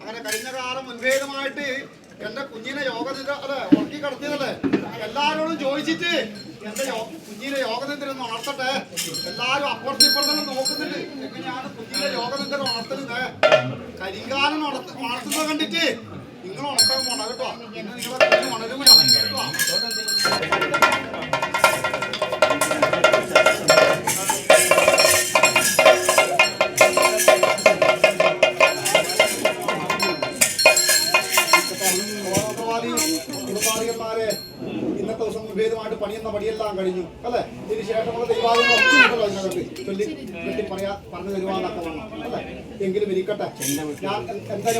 അങ്ങനെ കഴിഞ്ഞ കാലം മുൻഭേദമായിട്ട് എന്റെ കുഞ്ഞിനെ യോഗനിദ്ര അല്ലെ ഉറക്കി കിടത്തിയതല്ലേ, എല്ലാരോടും ചോദിച്ചിട്ട് എന്റെ കുഞ്ഞിനെ യോഗനിദ്ര ഒന്ന് ഉണർത്തട്ടെ. എല്ലാരും അപ്പുറത്തിപ്പുറത്തെല്ലാം നോക്കുന്നുണ്ട് എങ്ങനെയാണ് കുഞ്ഞിനെ യോഗനിദ്ര ഉണർത്തുന്നത്. കരിങ്കാലം ഉണർത്തുന്നത് കണ്ടിട്ട് നിങ്ങൾ ഉണർത്താൻ പോണ കേട്ടോ. പിന്നെ നിങ്ങളെ കുഞ്ഞ് ഉണരും കേട്ടോ. കുടുംബാധികന്മാരെ ഇന്നത്തെ ദിവസം മുൻഭേദമായിട്ട് പണിയുന്ന പണിയെല്ലാം കഴിഞ്ഞു അല്ലെ. ഇതിന് ശേഷമുള്ള ദൈവാദിനം ഒറ്റല്ലോ ഇതിനകത്ത് ചൊല്ലി പറഞ്ഞു തരുവാന്നൊക്കെ വന്നു അല്ലെ. എങ്കിലും ഇരിക്കട്ടെ. ഞാൻ എന്തായാലും